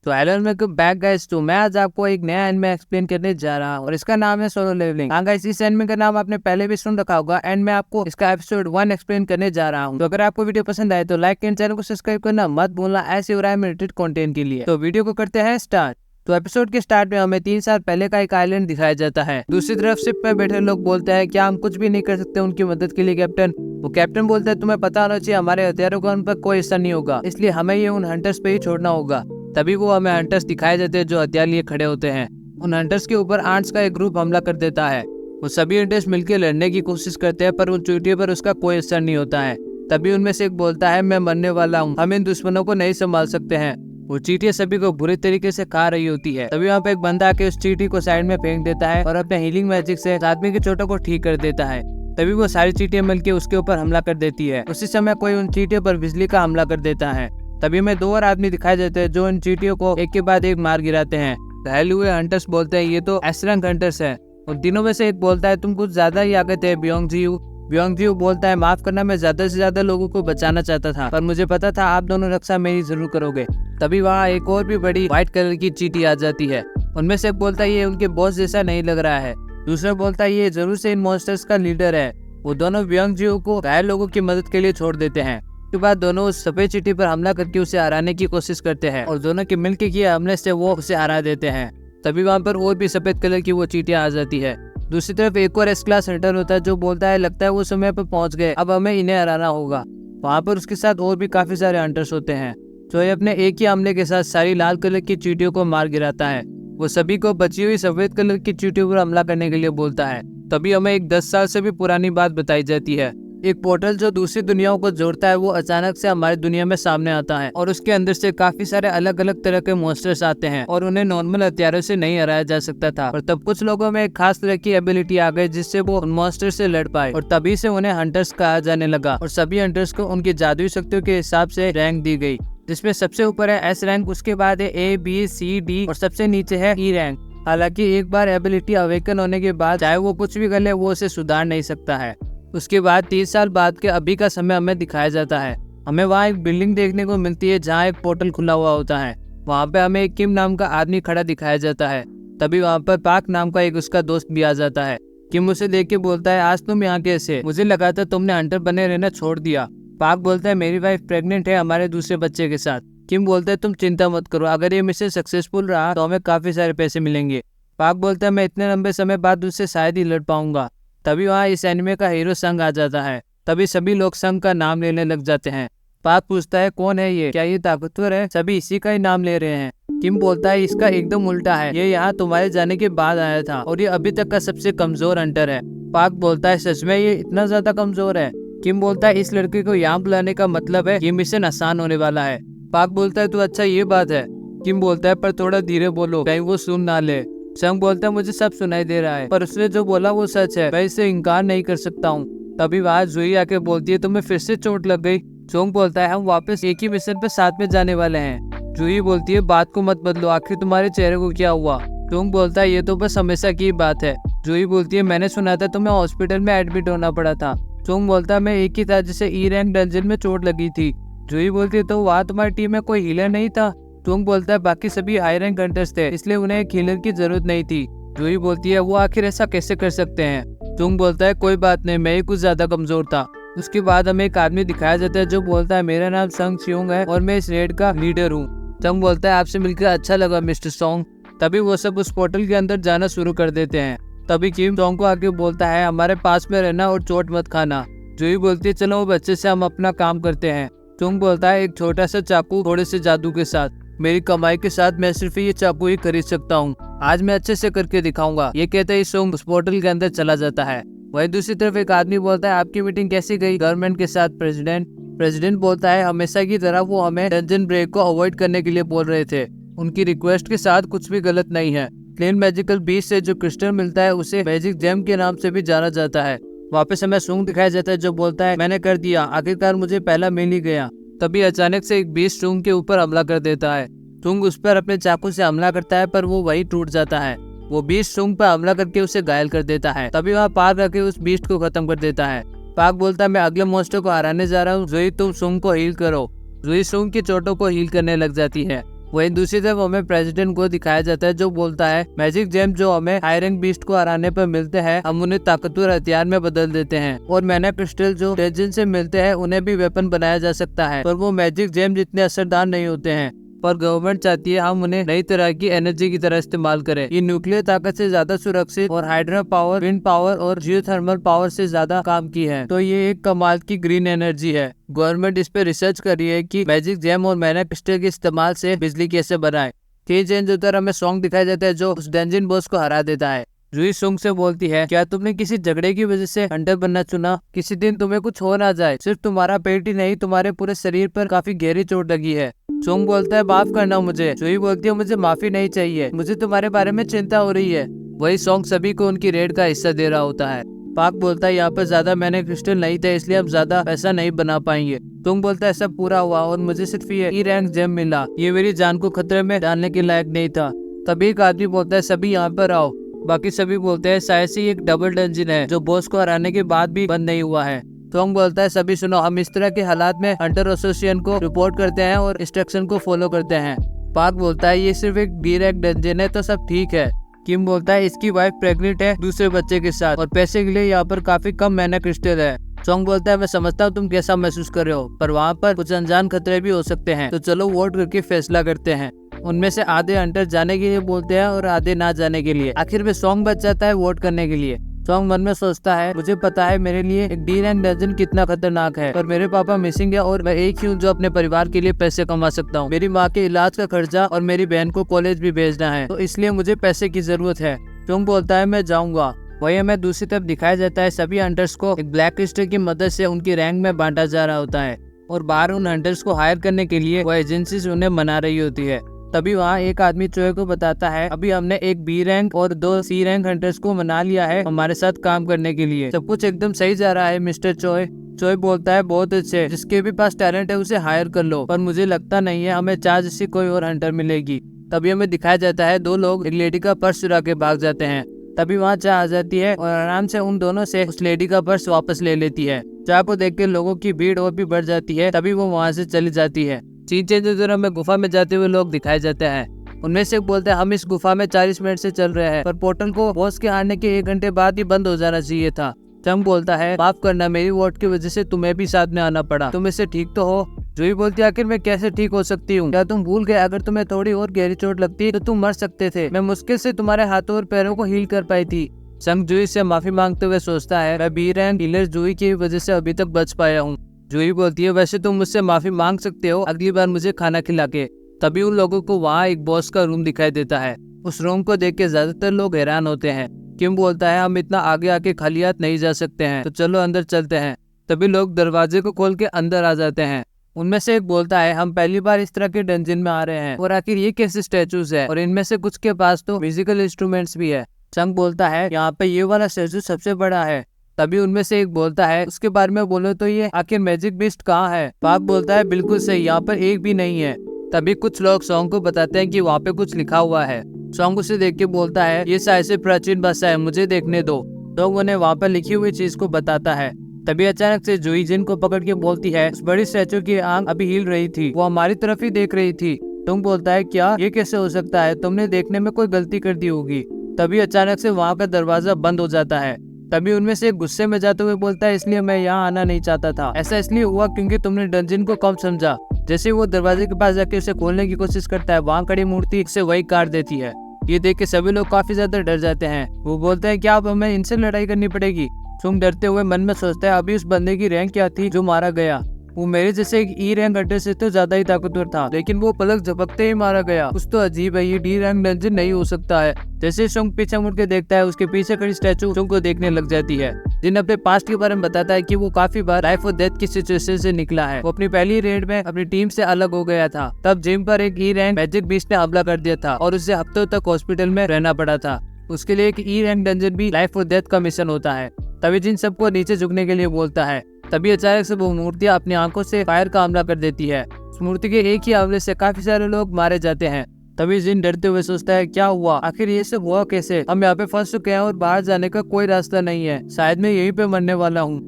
तो hello welcome back guys. तो मैं आज आपको एक नया एनिमे एक्सप्लेन करने जा रहा हूँ और इसका नाम है सोलो लेवलिंग। हाँ गाइस, इस एनिमे का नाम आपने पहले भी सुन रखा होगा एंड मैं आपको इसका एपिसोड 1 एक्सप्लेन करने जा रहा हूँ। तो अगर आपको वीडियो पसंद आए तो लाइक एंड चैनल को सब्सक्राइब करना मत भूलना, ऐसे हो रहा है रिलेटेड कंटेंट के लिए। तो वीडियो को करते हैं स्टार्ट। तो एपिसोड के स्टार्ट में हमें 3 साल पहले का एक आइलैंड दिखाया जाता है। दूसरी तरफ शिप पे बैठे लोग बोलते हैं क्या हम कुछ भी नहीं कर सकते उनकी मदद के लिए कैप्टन। वो कैप्टन बोलता है तुम्हें पता होना चाहिए हमारे हथियारों का उन पर कोई असर नहीं होगा, इसलिए हमें ये उन हंटर्स पे ही छोड़ना होगा। तभी वो हमें हंटर्स दिखाए जाते हैं जो हथियार लिए खड़े होते हैं। उन हंटर्स के ऊपर आंट्स का एक ग्रुप हमला कर देता है। वो सभी हंटर्स मिलकर लड़ने की कोशिश करते हैं पर उन चींटियों पर उसका कोई असर नहीं होता है। तभी उनमें से एक बोलता है मैं मरने वाला हूँ, हम इन दुश्मनों को नहीं संभाल सकते हैं। वो चींटियां सभी को बुरे तरीके से खा रही होती है। तभी वहाँ पे एक बंदा आके उस चींटी को साइड में फेंक देता है और अपने हीलिंग मैजिक से आदमी की चोटों को ठीक कर देता है। तभी वो सारी चींटियां मिलकर उसके ऊपर हमला कर देती है। उसी समय कोई उन चींटियों पर बिजली का हमला कर देता है। तभी में 2 और आदमी दिखाई देते हैं जो इन चींटियों को एक के बाद एक मार गिराते हैं। घायल हुए हंटर्स बोलते हैं ये तो एस रैंक हंटर्स है। उन तीनों में से एक बोलता है तुम कुछ ज्यादा ही आगे थे ब्योंगजियू। ब्योंगजियू बोलता है माफ करना, मैं ज्यादा से ज्यादा लोगों को बचाना चाहता था पर मुझे पता था आप दोनों रक्षा मेरी जरूर करोगे। तभी वहाँ एक और भी बड़ी व्हाइट कलर की चींटी आ जाती है। उनमें से एक बोलता है ये उनके बॉस जैसा नहीं लग रहा है। दूसरा बोलता है ये जरूर से इन मॉन्स्टर्स का लीडर है। वो दोनों ब्योंगजियू को घायल लोगों की मदद के लिए छोड़ देते हैं। उसके बाद दोनों उस सफेद चींटी पर हमला करके उसे हराने की कोशिश करते हैं और दोनों के मिलके किए हमले से वो उसे हरा देते हैं। तभी वहाँ पर और भी सफेद कलर की वो चींटियां आ जाती है। दूसरी तरफ एक और एस क्लास हंटर होता है जो बोलता है लगता है वो समय पर पहुंच गए, अब हमें इन्हें हराना होगा। वहाँ पर उसके साथ और भी काफी सारे हंटर्स होते हैं जो ये अपने एक ही हमले के साथ सारी लाल कलर की चींटियों को मार गिराता है। वो सभी को बची हुई सफेद कलर की चींटियों पर हमला करने के लिए बोलता है। तभी हमें एक 10 साल से भी पुरानी बात बताई जाती है। एक पोर्टल जो दूसरी दुनियाओं को जोड़ता है वो अचानक से हमारी दुनिया में सामने आता है और उसके अंदर से काफी सारे अलग अलग तरह के मॉन्स्टर्स आते हैं और उन्हें नॉर्मल हथियारों से नहीं हराया जा सकता था। और तब कुछ लोगों में एक खास तरह की एबिलिटी आ गई जिससे वो उन मॉन्स्टर से लड़ पाए और तभी से उन्हें हंटर्स कहा जाने लगा। और सभी हंटर्स को उनकी जादुई शक्तियों के हिसाब से रैंक दी गई, जिसमें सबसे ऊपर है एस रैंक, उसके बाद है A, B, C, D और सबसे नीचे है E रैंक। हालांकि एक बार एबिलिटी अवेकन होने के बाद चाहे वो कुछ भी कर ले वो उसे सुधार नहीं सकता है। उसके बाद 30 साल बाद के अभी का समय हमें दिखाया जाता है। हमें वहाँ एक बिल्डिंग देखने को मिलती है जहाँ एक पोर्टल खुला हुआ होता है। वहाँ पे हमें एक किम नाम का आदमी खड़ा दिखाया जाता है। तभी वहाँ पर पाक नाम का एक उसका दोस्त भी आ जाता है। किम उसे देख के बोलता है आज तुम यहाँ कैसे, मुझे लगा था तुमने हंटर बने रहना छोड़ दिया। पाक बोलता है मेरी वाइफ प्रेग्नेंट है हमारे दूसरे बच्चे के साथ। किम बोलता है तुम चिंता मत करो, अगर ये मिशन सक्सेसफुल रहा तो हमें काफी सारे पैसे मिलेंगे। पाक बोलता है मैं इतने लंबे समय बाद उससे शायद ही लड़ पाऊंगा। तभी वहाँ इस एनिमे का हीरो संग आ जाता है। तभी सभी लोग संग का नाम लेने लग जाते हैं। पाक पूछता है कौन है ये, क्या ये ताकतवर है? सभी इसी का ही नाम ले रहे हैं। किम बोलता है इसका एकदम उल्टा है, ये यहाँ तुम्हारे जाने के बाद आया था और ये अभी तक का सबसे कमजोर हंटर है। पाक बोलता है सच में ये इतना ज्यादा कमजोर है? किम बोलता है इस लड़के को यहाँ बुलाने का मतलब है ये मिशन आसान होने वाला है। पाक बोलता है तो अच्छा ये बात है। किम बोलता है पर थोड़ा धीरे बोलो कहीं वो सुन ना ले। संग बोलता है मुझे सब सुनाई दे रहा है पर उसने जो बोला वो सच है, मैं इसे इनकार नहीं कर सकता हूँ। तभी वहाँ जुई आके बोलती है तुम्हें फिर से चोट लग गई। सोंग बोलता है हम वापस एक ही मिशन पे साथ में जाने वाले हैं। जुई बोलती है बात को मत बदलो, आखिर तुम्हारे चेहरे को क्या हुआ? सोंग बोलता है ये तो बस हमेशा की बात है। जुई बोलती है मैंने सुना था तुम्हें हॉस्पिटल में एडमिट होना पड़ा था। सोंग बोलता है मैं एक ही था जिसे E रैंक डंजन में चोट लगी थी। जुई बोलती है तो वहाँ तुम्हारी टीम में कोई हीलर नहीं था? सोंग बोलता है बाकी सभी हाई रैंक हंटर्स थे इसलिए उन्हें एक हीलर की जरूरत नहीं थी। जुई बोलती है वो आखिर ऐसा कैसे कर सकते हैं? सोंग बोलता है कोई बात नहीं, मैं ही कुछ ज्यादा कमजोर था। उसके बाद हमें एक आदमी दिखाया जाता है जो बोलता है मेरा नाम संग सियोंग है और मैं इस रेड का लीडर हूँ। संग बोलता है आपसे मिलकर अच्छा लगा मिस्टर सोंग। तभी वो सब उस पोर्टल के अंदर जाना शुरू कर देते हैं। तभी किम सोंग को आके बोलता है हमारे पास में रहना और चोट मत खाना। जुई बोलती है चलो वो बच्चे से हम अपना काम करते हैं। सोंग बोलता है एक छोटा सा चाकू थोड़े से जादू के साथ, मेरी कमाई के साथ मैं सिर्फ ये चाकू ही खरीद सकता हूँ, आज मैं अच्छे से करके दिखाऊंगा। ये कहते ही सोंग उस पोर्टल के अंदर चला जाता है। वही दूसरी तरफ एक आदमी बोलता है आपकी मीटिंग कैसी गई गवर्नमेंट के साथ प्रेसिडेंट बोलता है हमेशा की तरह वो हमें डंजन ब्रेक को अवॉइड करने के लिए बोल रहे थे, उनकी रिक्वेस्ट के साथ कुछ भी गलत नहीं है। प्लेन मैजिकल बीच से जो क्रिस्टल मिलता है उसे मैजिक जेम के नाम से भी जाना जाता है। वापस हमें सोंग दिखाया जाता है जो बोलता है मैंने कर दिया, आखिरकार मुझे पहला मिल ही गया। तभी अचानक से एक बीस्ट सोंग के ऊपर हमला कर देता है। सोंग उस पर अपने चाकू से हमला करता है पर वो वही टूट जाता है। वो बीस्ट सोंग पर हमला करके उसे घायल कर देता है। तभी वहाँ पाक आके उस बीस्ट को खत्म कर देता है। पाक बोलता है मैं अगले मॉन्स्टर को हराने जा रहा हूँ, जोई तुम सोंग को हील करो। जोई सोंग की चोटों को हील करने लग जाती है। वहीं दूसरी तरफ हमें प्रेसिडेंट को दिखाया जाता है जो बोलता है मैजिक जेम जो हमें हाई रैंक बीस्ट को हराने पर मिलते हैं हम उन्हें ताकतवर हथियार में बदल देते हैं, और मैना क्रिस्टल जो लेजेंड से मिलते हैं उन्हें भी वेपन बनाया जा सकता है, पर वो मैजिक जेम जितने असरदार नहीं होते हैं। पर गवर्नमेंट चाहती है हम उन्हें नई तरह की एनर्जी की तरह इस्तेमाल करें। ये न्यूक्लियर ताकत से ज्यादा सुरक्षित और हाइड्रो पावर, विंड पावर और जियोथर्मल पावर से ज्यादा काम की है, तो ये एक कमाल की ग्रीन एनर्जी है। गवर्नमेंट इस पे रिसर्च कर रही है कि मैजिक जेम और मैना क्रिस्टल के इस्तेमाल से बिजली कैसे बनाए। चेंज होकर हमें सॉन्ग दिखाया जाता है जो उस डंजन बॉस को हरा देता है। जूही सुंग से बोलती है क्या तुमने किसी झगड़े की वजह से हंटर बनना चुना? किसी दिन तुम्हें कुछ हो ना जाए, सिर्फ तुम्हारा पेट ही नहीं तुम्हारे पूरे शरीर पर काफी गहरी चोट लगी है। सुंग बोलता है माफ करना मुझे। जूही बोलती है मुझे माफी नहीं चाहिए, मुझे तुम्हारे बारे में चिंता हो रही है। वही सॉन्ग सभी को उनकी रेड का हिस्सा दे रहा होता है। पाक बोलता है यहाँ पर ज्यादा मैंने क्रिस्टल नहीं थे इसलिए हम ज्यादा पैसा नहीं बना पाएंगे। तुंग बोलता है सब पूरा हुआ और मुझे सिर्फ ये ई रैंक जेम मिला, ये मेरी जान को खतरे में डालने के लायक नहीं था। तभी एक आदमी बोलता है सभी यहाँ पर आओ। बाकी सभी बोलते हैं शायद से एक डबल डंजन है जो बॉस को हराने के बाद भी बंद नहीं हुआ है। टोंग बोलता है सभी सुनो, हम इस तरह के हालात में हंटर एसोसिएशन को रिपोर्ट करते हैं और इंस्ट्रक्शन को फॉलो करते हैं। पाक बोलता है ये सिर्फ एक डायरेक्ट डंजन है तो सब ठीक है। किम बोलता है इसकी वाइफ प्रेग्नेंट है दूसरे बच्चे के साथ और पैसे के लिए यहाँ पर काफी कम मैना क्रिस्टल है। सॉन्ग बोलता है मैं समझता हूँ तुम कैसा महसूस कर रहे हो, पर वहाँ पर कुछ अनजान खतरे भी हो सकते हैं, तो चलो वोट करके फैसला करते हैं। उनमें से आधे हंटर जाने के लिए बोलते हैं और आधे ना जाने के लिए। आखिर में सॉन्ग बच जाता है वोट करने के लिए। सॉन्ग मन में सोचता है मुझे पता है मेरे लिए एक डी रैंक डंजन कितना खतरनाक है, पर मेरे पापा मिसिंग है और मैं एक ही हूँ जो अपने परिवार के लिए पैसे कमा सकता हूँ। मेरी माँ के इलाज का खर्चा और मेरी बहन को कॉलेज भी भेजना है, तो इसलिए मुझे पैसे की जरूरत है। सॉन्ग बोलता है मैं जाऊंगा। वही हमें दूसरी तरफ दिखाया जाता है सभी हंटर्स को एक ब्लैक क्रिस्टल की मदद से उनकी रैंक में बांटा जा रहा होता है और बाहर उन हंटर्स को हायर करने के लिए वो एजेंसी उन्हें मना रही होती है। तभी वहाँ एक आदमी चोय को बताता है अभी हमने एक बी रैंक और 2 सी रैंक हंटर्स को मना लिया है हमारे साथ काम करने के लिए, सब कुछ एकदम सही जा रहा है मिस्टर चोय। चोय बोलता है बहुत अच्छे, जिसके भी पास टैलेंट है उसे हायर कर लो, पर मुझे लगता नहीं है हमें चार जैसी कोई और हंटर मिलेगी। तभी हमें दिखाया जाता है 2 लोग एक लेडी का पर्स चुरा के भाग जाते हैं। तभी वहाँ चाय आ जाती है और आराम से उन दोनों से उस लेडी का पर्स वापस ले लेती है। चाय को देख के लोगों की भीड़ और भी बढ़ जाती है, तभी वो वहाँ से चली जाती है। सीन चेंज होते हमें गुफा में जाते हुए लोग दिखाए जाते हैं। उनमें से बोलते हैं हम इस गुफा में 40 मिनट से चल रहे हैं, पर पोर्टल को बॉस के आने के 1 घंटे बाद ही बंद हो जाना चाहिए था। चंग बोलता है माफ करना, मेरी वोट की वजह से तुम्हें भी साथ में आना पड़ा, तुम इससे ठीक तो हो? जूही बोलती है आखिर मैं कैसे ठीक हो सकती हूँ? क्या तुम भूल गए अगर तुम्हें थोड़ी और गहरी चोट लगती तो तुम मर सकते थे। मैं मुश्किल से तुम्हारे हाथों और पैरों को हील कर पाई थी। संग जूही से माफी मांगते हुए सोचता है मैं बी रैंक हीलर जूही की वजह से अभी तक बच पाया हूँ। जूही बोलती है वैसे तुम मुझसे माफी मांग सकते हो अगली बार मुझे खाना खिला के। तभी उन लोगों को वहाँ एक बॉस का रूम दिखाई देता है। उस रूम को देख के ज्यादातर लोग हैरान होते हैं। किम बोलता है हम इतना आगे आके खाली हाथ नहीं जा सकते हैं, तो चलो अंदर चलते हैं। तभी लोग दरवाजे को खोल के अंदर आ जाते हैं। उनमें से एक बोलता है हम पहली बार इस तरह के डंजन में आ रहे हैं और आखिर ये कैसे स्टैचूज है, और इनमें से कुछ के पास तो म्यूजिकल इंस्ट्रूमेंट्स भी है। संग बोलता है यहाँ पे ये वाला स्टैचू सबसे बड़ा है। तभी उनमें से एक बोलता है उसके बारे में बोलो तो ये आखिर मैजिक बीस्ट कहाँ है? पाक बोलता है बिल्कुल सही, यहाँ पर एक भी नहीं है। तभी कुछ लोग सॉन्ग को बताते हैं कि वहाँ पे कुछ लिखा हुआ है। सॉन्ग उसे देख के बोलता है ये शायद से प्राचीन भाषा है, मुझे देखने दो। सॉन्ग उन्हें वहाँ पर लिखी हुई चीज को बताता है। तभी अचानक से जूही जिन को पकड़ के बोलती है उस बड़ी स्टैचू की आंख अभी हिल रही थी, वो हमारी तरफ ही देख रही थी। तुम बोलता है क्या ये कैसे हो सकता है, तुमने देखने में कोई गलती कर दी होगी। तभी अचानक से वहाँ का दरवाजा बंद हो जाता है। तभी उनमें से एक गुस्से में जाते हुए बोलता है इसलिए मैं यहाँ आना नहीं चाहता था, ऐसा इसलिए हुआ क्योंकि तुमने डंजन को कम समझा। जैसे वो दरवाजे के पास जाके उसे खोलने की कोशिश करता है, वहाँ खड़ी मूर्ति उसे वही काट देती है। ये देख के सभी लोग काफी ज्यादा डर जाते हैं। वो बोलते हैं क्या अब हमें इनसे लड़ाई करनी पड़ेगी? सुंग डरते हुए मन में सोचता है अभी उस बंदे की रैंक क्या थी जो मारा गया? वो मेरे जैसे एक ई रैंक हंटर से तो ज्यादा ही ताकतवर था, लेकिन वो पलक झपकते ही मारा गया। कुछ तो अजीब है, ये डी रैंक डंजन नहीं हो सकता है। जैसे सुंग पीछे मुड़ के देखता है उसके पीछे खड़ी स्टैचू सुंग को देखने लग जाती है, जिन अपने पास्ट के बारे में बताता है कि वो काफी बार लाइफ और डेथ की सिचुएशन से निकला है। वो अपनी पहली रेड में अपनी टीम से अलग हो गया था, तब जिम पर एक ई रैंक मैजिक बीस्ट ने हमला कर दिया था और उसे हफ्तों तक हॉस्पिटल में रहना पड़ा था। उसके लिए एक ई रैंक डंजन भी लाइफ और डेथ का मिशन होता है। तभी जिन सबको नीचे झुकने के लिए बोलता है। तभी अचानक से वो मूर्तियां अपनी आंखों से फायर का हमला कर देती है। उस मूर्ति के एक ही हमले से काफी सारे लोग मारे जाते हैं। तभी जिन डरते हुए सोचता है क्या हुआ, आखिर ये सब हुआ कैसे? हम यहाँ पे फंस चुके हैं और बाहर जाने का कोई रास्ता नहीं है, शायद मैं यहीं पे मरने वाला हूँ।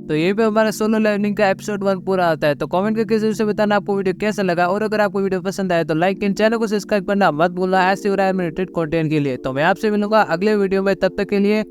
तो ये भी हमारा सोलो लेवलिंग का एपिसोड 1 पूरा होता है। तो कमेंट करके जरूर से बताना आपको वीडियो कैसा लगा, और अगर आपको वीडियो पसंद आए तो लाइक एंड चैनल को सब्सक्राइब करना मत भूलना ऐसे हो रहा है मेरे कंटेंट के लिए। तो मैं आपसे मिलूंगा अगले वीडियो में, तब तक के लिए